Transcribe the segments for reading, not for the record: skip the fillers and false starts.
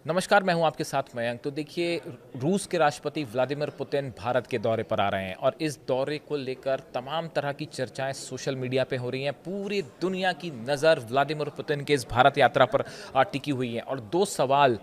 नमस्कार, मैं हूं आपके साथ मयंक। तो देखिए, रूस के राष्ट्रपति व्लादिमीर पुतिन भारत के दौरे पर आ रहे हैं और इस दौरे को लेकर तमाम तरह की चर्चाएं सोशल मीडिया पे हो रही हैं। पूरी दुनिया की नज़र व्लादिमीर पुतिन के इस भारत यात्रा पर टिकी हुई है और दो सवाल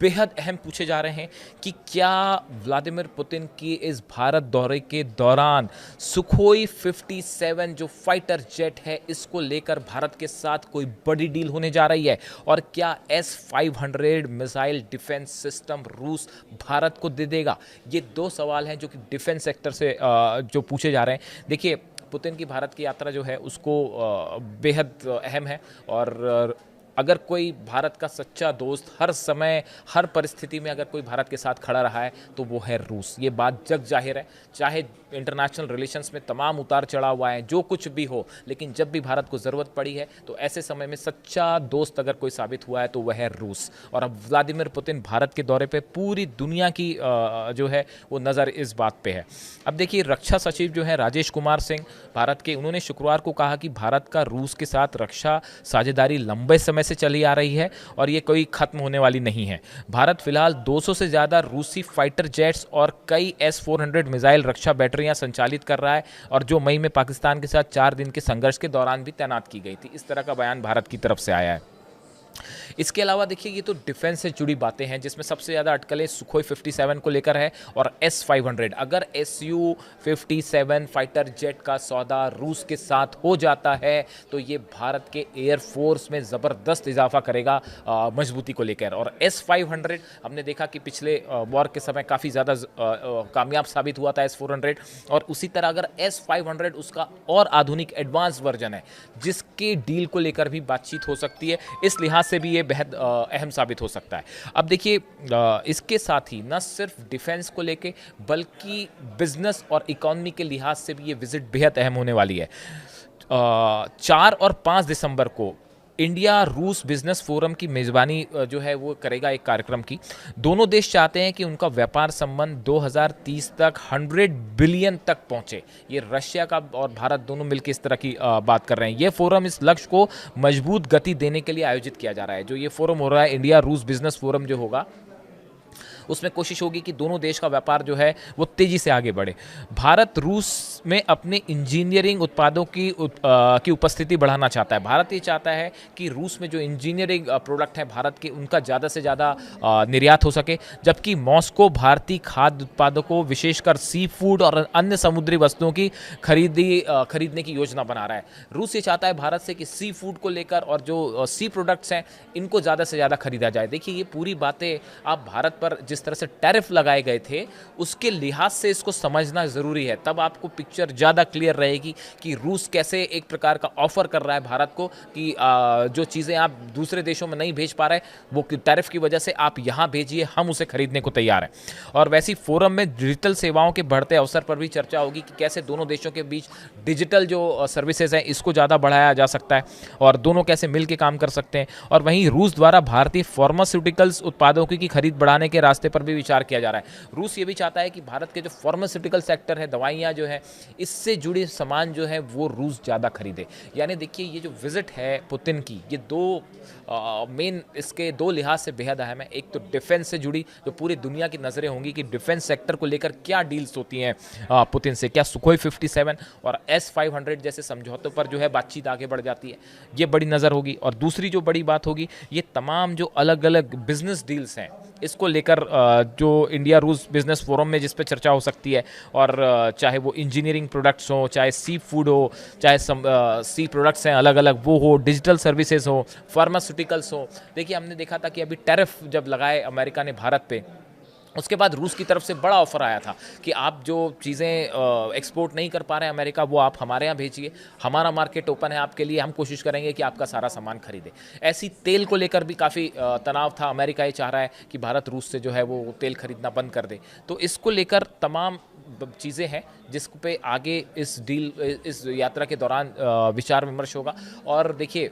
बेहद अहम पूछे जा रहे हैं कि क्या व्लादिमीर पुतिन की इस भारत दौरे के दौरान सुखोई 57 जो फाइटर जेट है, इसको लेकर भारत के साथ कोई बड़ी डील होने जा रही है और क्या S-500 मिसाइल डिफेंस सिस्टम रूस भारत को दे देगा। ये दो सवाल हैं जो कि डिफेंस सेक्टर से जो पूछे जा रहे हैं। देखिए, पुतिन की भारत की यात्रा जो है उसको बेहद अहम है और अगर कोई भारत का सच्चा दोस्त हर समय हर परिस्थिति में अगर कोई भारत के साथ खड़ा रहा है तो वो है रूस। ये बात जग जाहिर है, चाहे इंटरनेशनल रिलेशंस में तमाम उतार चढ़ाव हुआ है, जो कुछ भी हो, लेकिन जब भी भारत को ज़रूरत पड़ी है तो ऐसे समय में सच्चा दोस्त अगर कोई साबित हुआ है तो वह है रूस। और अब व्लादिमीर पुतिन भारत के दौरे पे पूरी दुनिया की जो है वो नज़र इस बात पे है। अब देखिए, रक्षा सचिव जो है राजेश कुमार सिंह भारत के, उन्होंने शुक्रवार को कहा कि भारत का रूस के साथ रक्षा साझेदारी लंबे समय से चली आ रही है और ये कोई खत्म होने वाली नहीं है। भारत फिलहाल 200 से ज़्यादा रूसी फाइटर जेट्स और कई S-400 मिसाइल रक्षा बैटरियां संचालित कर रहा है और जो मई में पाकिस्तान के साथ 4 दिन के संघर्ष के दौरान भी तैनात की गई थी। इस तरह का बयान भारत की तरफ से आया है। इसके अलावा देखिए, ये तो डिफेंस से जुड़ी बातें हैं जिसमें सबसे ज़्यादा अटकलें सुखोई 57 को लेकर है और S-500। अगर Su-57 फाइटर जेट का सौदा रूस के साथ हो जाता है तो ये भारत के एयरफोर्स में ज़बरदस्त इजाफा करेगा मजबूती को लेकर। और S-500 हमने देखा कि पिछले वॉर के समय काफ़ी ज़्यादा कामयाब साबित हुआ था S-400, और उसी तरह अगर S-500 उसका और आधुनिक एडवांस वर्जन है जिसके डील को लेकर भी बातचीत हो सकती है, इस लिहाज से भी ये बेहद अहम साबित हो सकता है। अब देखिए, इसके साथ ही न सिर्फ डिफेंस को लेके बल्कि बिजनेस और इकोनॉमी के लिहाज से भी ये विजिट बेहद अहम होने वाली है। 4 और 5 दिसंबर को इंडिया रूस बिजनेस फोरम की मेज़बानी जो है वो करेगा एक कार्यक्रम की। दोनों देश चाहते हैं कि उनका व्यापार संबंध 2030 तक 100 बिलियन तक पहुंचे। ये रशिया का और भारत दोनों मिलकर इस तरह की बात कर रहे हैं। ये फोरम इस लक्ष्य को मजबूत गति देने के लिए आयोजित किया जा रहा है। जो ये फोरम हो रहा है, इंडिया रूस बिजनेस फोरम जो होगा, उसमें कोशिश होगी कि दोनों देश का व्यापार जो है वो तेज़ी से आगे बढ़े। भारत रूस में अपने इंजीनियरिंग उत्पादों की उपस्थिति बढ़ाना चाहता है। भारत ये चाहता है कि रूस में जो इंजीनियरिंग प्रोडक्ट हैं भारत के, उनका ज़्यादा से ज़्यादा निर्यात हो सके, जबकि मॉस्को भारतीय खाद्य उत्पादकों विशेषकर सी फूड और अन्य समुद्री वस्तुओं की खरीदने की योजना बना रहा है। रूस ये चाहता है भारत से कि सी फूड को लेकर और जो सी प्रोडक्ट्स हैं इनको ज़्यादा से ज़्यादा खरीदा जाए। देखिए, ये पूरी बातें आप भारत पर जिस तरह से टैरिफ लगाए गए थे उसके लिहाज से इसको समझना ज़रूरी है, तब आपको पिक्चर ज़्यादा क्लियर रहेगी कि रूस कैसे एक प्रकार का ऑफर कर रहा है भारत को कि जो चीज़ें आप दूसरे देशों में नहीं भेज पा रहे वो टैरिफ की वजह से आप यहाँ भेजिए, हम उसे खरीदने को तैयार हैं। और वैसी फोरम में डिजिटल सेवाओं के बढ़ते अवसर पर भी चर्चा होगी कि कैसे दोनों देशों के बीच डिजिटल जो सर्विसेज हैं इसको ज़्यादा बढ़ाया जा सकता है और दोनों कैसे मिल के काम कर सकते हैं। और वहीं रूस द्वारा भारतीय फार्मास्यूटिकल्स उत्पादों की खरीद बढ़ाने के रास्ते पर भी विचार किया जा रहा है। रूस ये भी चाहता है कि भारत के जो फार्मास्यूटिकल सेक्टर है, दवाइयाँ जो है, इससे जुड़े सामान जो है वो रूस ज़्यादा खरीदे। यानी देखिए, ये जो विजिट है पुतिन की, ये दो मेन इसके दो लिहाज से बेहद अहम है। एक तो डिफेंस से जुड़ी, जो पूरी दुनिया की नज़रें होंगी कि डिफेंस सेक्टर को लेकर क्या डील्स होती हैं पुतिन से, क्या सुखोई 57 और S-500 जैसे समझौतों पर जो है बातचीत आगे बढ़ जाती है, ये बड़ी नज़र होगी। और दूसरी जो बड़ी बात होगी, ये तमाम जो अलग अलग बिजनेस डील्स हैं इसको लेकर जो इंडिया रूस बिजनेस फोरम में जिस पे चर्चा हो सकती है, और चाहे वो इंजीनियरिंग प्रोडक्ट्स हो, चाहे सी फूड हो, चाहे सी प्रोडक्ट्स हैं अलग अलग वो हो, डिजिटल सर्विसेज हो, फार्मास्यूटिकल्स हो। देखिए, हमने देखा था कि अभी टैरिफ जब लगाए अमेरिका ने भारत पे, उसके बाद रूस की तरफ से बड़ा ऑफर आया था कि आप जो चीज़ें एक्सपोर्ट नहीं कर पा रहे हैं अमेरिका, वो आप हमारे यहाँ भेजिए, हमारा मार्केट ओपन है आपके लिए, हम कोशिश करेंगे कि आपका सारा सामान खरीदे। ऐसी तेल को लेकर भी काफ़ी तनाव था। अमेरिका ये चाह रहा है कि भारत रूस से जो है वो तेल खरीदना बंद कर दे। तो इसको लेकर तमाम चीज़ें हैं जिस पे आगे इस यात्रा के दौरान विचार विमर्श होगा। और देखिए,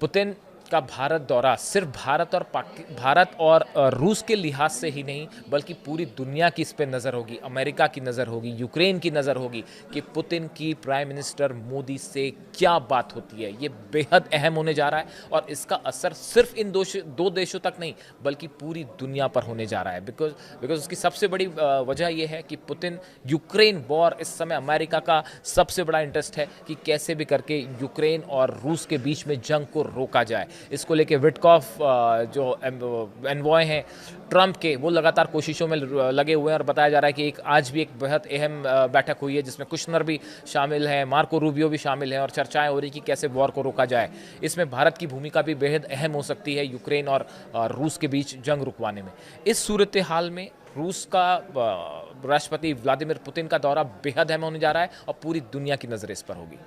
पुतिन का भारत दौरा सिर्फ भारत और रूस के लिहाज से ही नहीं, बल्कि पूरी दुनिया की इस पे नज़र होगी, अमेरिका की नज़र होगी, यूक्रेन की नज़र होगी कि पुतिन की प्राइम मिनिस्टर मोदी से क्या बात होती है। ये बेहद अहम होने जा रहा है और इसका असर सिर्फ इन दो देशों तक नहीं, बल्कि पूरी दुनिया पर होने जा रहा है। बिकॉज उसकी सबसे बड़ी वजह यह है कि पुतिन यूक्रेन वॉर इस समय अमेरिका का सबसे बड़ा इंटरेस्ट है कि कैसे भी करके यूक्रेन और रूस के बीच में जंग को रोका जाए। इसको लेके विटकॉफ जो एनवॉय हैं ट्रंप के, वो लगातार कोशिशों में लगे हुए हैं और बताया जा रहा है कि आज भी एक बेहद अहम बैठक हुई है जिसमें कुशनर भी शामिल हैं, मार्को रूबियो भी शामिल हैं और चर्चाएं हो रही कि कैसे वॉर को रोका जाए। इसमें भारत की भूमिका भी बेहद अहम हो सकती है यूक्रेन और रूस के बीच जंग रुकवाने में। इस सूरत हाल में रूस का राष्ट्रपति व्लादिमीर पुतिन का दौरा बेहद अहम होने जा रहा है और पूरी दुनिया की नज़र इस पर होगी।